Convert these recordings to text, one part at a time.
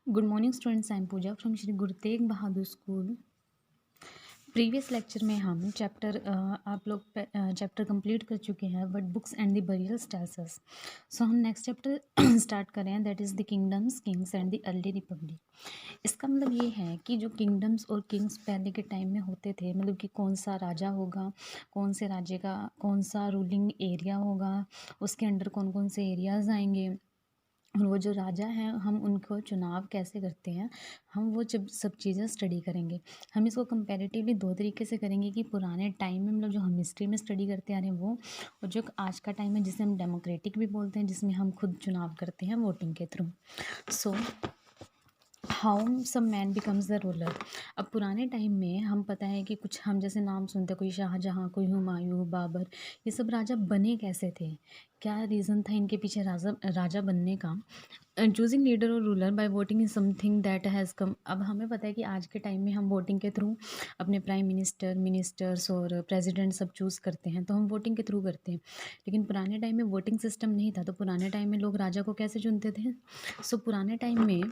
Good morning students, I am Pooja from Shri Guru Tegh Bahadur school. Previous lecture में हम आप लोग चैप्टर कंप्लीट कर चुके हैं, what books and the burials tell us. So हम नेक्स्ट चैप्टर स्टार्ट कर रहे हैं, that is the kingdoms, kings and the early republic. इसका मतलब ये है कि जो किंगडम्स और किंग्स पहले के टाइम में होते थे, मतलब कि कौन सा राजा होगा, कौन से राज्य का कौन सा रूलिंग एरिया होगा, उसके अंडर कौन कौन से एरियाज़ आएंगे, और वो जो राजा हैं हम उनको चुनाव कैसे करते हैं, हम वो जब सब चीज़ें स्टडी करेंगे। हम इसको कंपैरेटिवली दो तरीके से करेंगे कि पुराने टाइम में मतलब जो हम हिस्ट्री में स्टडी करते आ रहे हैं वो, और जो आज का टाइम है जिसे हम डेमोक्रेटिक भी बोलते हैं, जिसमें हम खुद चुनाव करते हैं वोटिंग के through. So how some man becomes the ruler. अब पुराने टाइम में हम पता है कि कुछ हम जैसे नाम सुनते, कोई शाहजहाँ, कोई हुमायूं, बाबर, ये सब राजा बने कैसे थे, क्या रीज़न था इनके पीछे राजा राजा बनने का। चूजिंग लीडर और ruler by voting is something that has come. अब हमें पता है कि आज के टाइम में हम वोटिंग के थ्रू अपने प्राइम मिनिस्टर, मिनिस्टर्स और प्रेसिडेंट सब चूज़ करते हैं, तो हम वोटिंग के थ्रू करते हैं। लेकिन पुराने टाइम में वोटिंग सिस्टम नहीं था, तो पुराने टाइम में लोग राजा को कैसे चुनते थे। सो पुराने टाइम में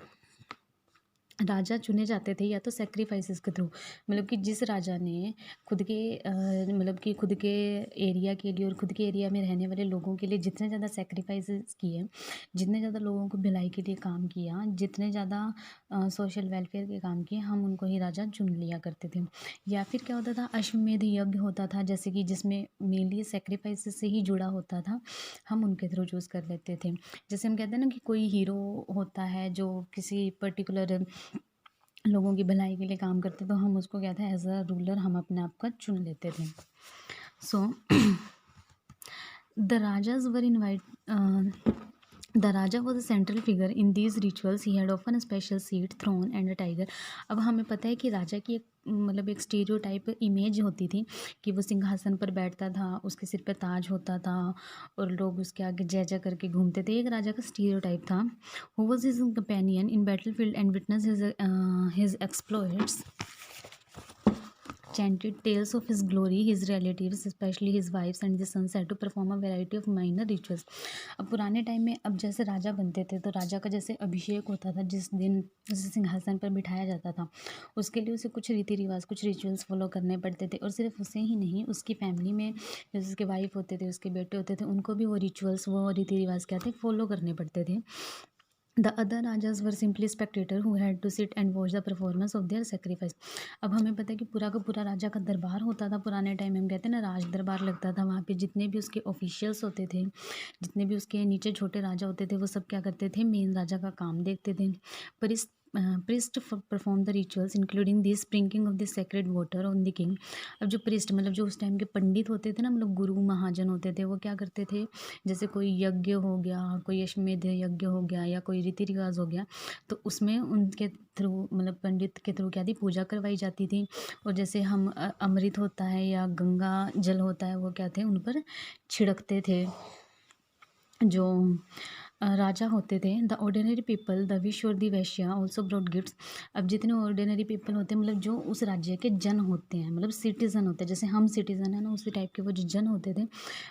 राजा चुने जाते थे या तो सेक्रीफाइसेस के थ्रू, मतलब कि जिस राजा ने खुद के मतलब कि खुद के एरिया के लिए और खुद के एरिया में रहने वाले लोगों के लिए जितने ज़्यादा सेक्रीफाइसेस किए, जितने ज़्यादा लोगों को भलाई के लिए काम किया, जितने ज़्यादा सोशल वेलफेयर के काम किए, हम उनको ही राजा चुन लिया करते थे। या फिर क्या होता था, अश्वमेध यज्ञ होता था, जैसे कि जिसमें मेनली सेक्रीफाइसेस से ही जुड़ा होता था, हम उनके थ्रू चूज़ कर लेते थे। जैसे हम कहते हैं ना कि कोई हीरो होता है जो किसी पर्टिकुलर लोगों की भलाई के लिए काम करते, तो हम उसको क्या था, एज अ रूलर हम अपने आप का चुन लेते थे। So the rajas were invite the raja was a central figure in these rituals, he had often a special seat, throne and a tiger. अब हमें पता है कि राजा की एक मतलब एक स्टीरियोटाइप इमेज होती थी कि वो सिंहासन पर बैठता था, उसके सिर पे ताज होता था और लोग उसके आगे जय जय करके घूमते थे। एक राजा का स्टीरियोटाइप था। Who was his companion in battle field and witness his exploits, chanted tales of his glory, his relatives, especially his wives and the sons, had to perform a variety of minor rituals. अब पुराने time में अब जैसे राजा बनते थे, तो राजा का जैसे अभिषेक होता था, जिस दिन उसे सिंहासन पर बिठाया जाता था, उसके लिए उसे कुछ रीति रिवाज, कुछ रिचुअल्स फॉलो करने पड़ते थे। और सिर्फ उसे ही नहीं, उसकी फैमिली में जैसे उसके वाइफ होते थे, उसके बेटे होते थे, उनको भी वो रिचुअल्स, वो रीति रिवाज क्या थे, फॉलो करने पड़ते थे। The other rajas were simply spectator who had to sit and watch the performance of their sacrifice. अब हमें पता है कि पूरा का पूरा राजा का दरबार होता था पुराने टाइम में, हम कहते हैं ना राज दरबार लगता था। वहाँ पे जितने भी उसके ऑफिशियल्स होते थे, जितने भी उसके नीचे छोटे राजा होते थे, वो सब क्या करते थे, मेन राजा का काम देखते थे। पर इस priest perform the rituals including the sprinkling of the sacred water on the king। अब जो priest मतलब जो उस टाइम के पंडित होते थे ना, मतलब गुरु महाजन होते थे, वो क्या करते थे, जैसे कोई यज्ञ हो गया, कोई अश्वमेध यज्ञ हो गया या कोई रीति रिवाज हो गया, तो उसमें उनके थ्रू मतलब पंडित के थ्रू क्या थी, पूजा करवाई जाती थी। और जैसे हम अमृत होता है या गंगा जल होता है, वो क्या थे, उन पर छिड़कते थे जो राजा होते थे। The ordinary people, the wish और द वैश्या ऑल्सो ब्रॉट गिफ्ट्स। अब जितने ऑर्डिनरी पीपल होते हैं, मतलब जो उस राज्य के जन होते हैं, मतलब सिटीजन होते हैं, जैसे हम सिटीजन है ना, उसी टाइप के वो जो जन होते थे,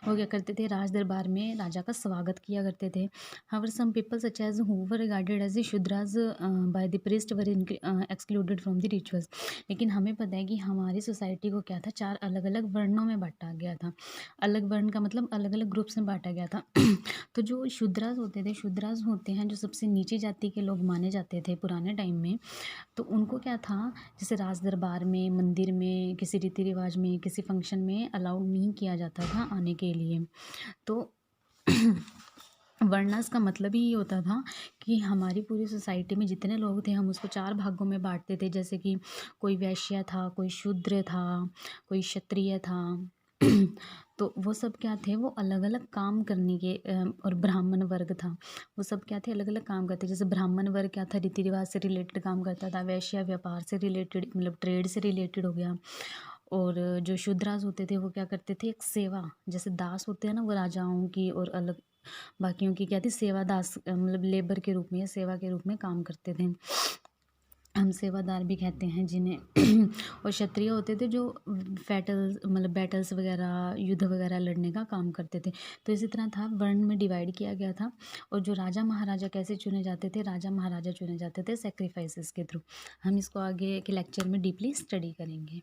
वो क्या करते थे, राज दरबार में राजा का स्वागत किया करते थे। However some people such as who were regarded as the shudras by the priest were excluded from the rituals. लेकिन हमें पता है कि हमारी सोसाइटी को क्या था, चार अलग अलग वर्णों में बांटा गया था। अलग वर्ण का मतलब अलग अलग ग्रुप्स में बांटा गया था। तो जो शूद्रास होते थे, शूद्रास होते हैं जो सबसे नीची जाति के लोग माने जाते थे पुराने टाइम में, तो उनको क्या था, जैसे राज दरबार में, मंदिर में, किसी रीति रिवाज में, किसी फंक्शन में अलाउड नहीं किया जाता था आने के लिए। तो वर्णस का मतलब ही ये होता था कि हमारी पूरी सोसाइटी में जितने लोग थे, हम उसको चार भागों में बांटते थे, जैसे कि कोई वैश्य था, कोई शूद्र था, कोई क्षत्रिय था। तो वो सब क्या थे, वो अलग अलग काम करने के और ब्राह्मण वर्ग था, वो सब क्या थे, अलग अलग काम करते। जैसे ब्राह्मण वर्ग क्या था, रीति रिवाज से रिलेटेड काम करता था, वैश्य व्यापार से रिलेटेड मतलब ट्रेड से रिलेटेड हो गया। और जो शूद्रास होते थे वो क्या करते थे, एक सेवा, जैसे दास होते हैं ना वो राजाओं की, और अलग बाकियों की क्या थी, सेवा दास मतलब लेबर के रूप में या सेवा के रूप में काम करते थे। हम सेवादार भी कहते हैं जिन्हें और क्षत्रिय होते थे जो फैटल्स मतलब बैटल्स वगैरह युद्ध वगैरह लड़ने का काम करते थे। तो इसी तरह था, वर्ण में डिवाइड किया गया था। और जो राजा महाराजा कैसे चुने जाते थे, राजा महाराजा चुने जाते थे सेक्रीफाइसेस के थ्रू। हम इसको आगे के लेक्चर में डीपली स्टडी करेंगे।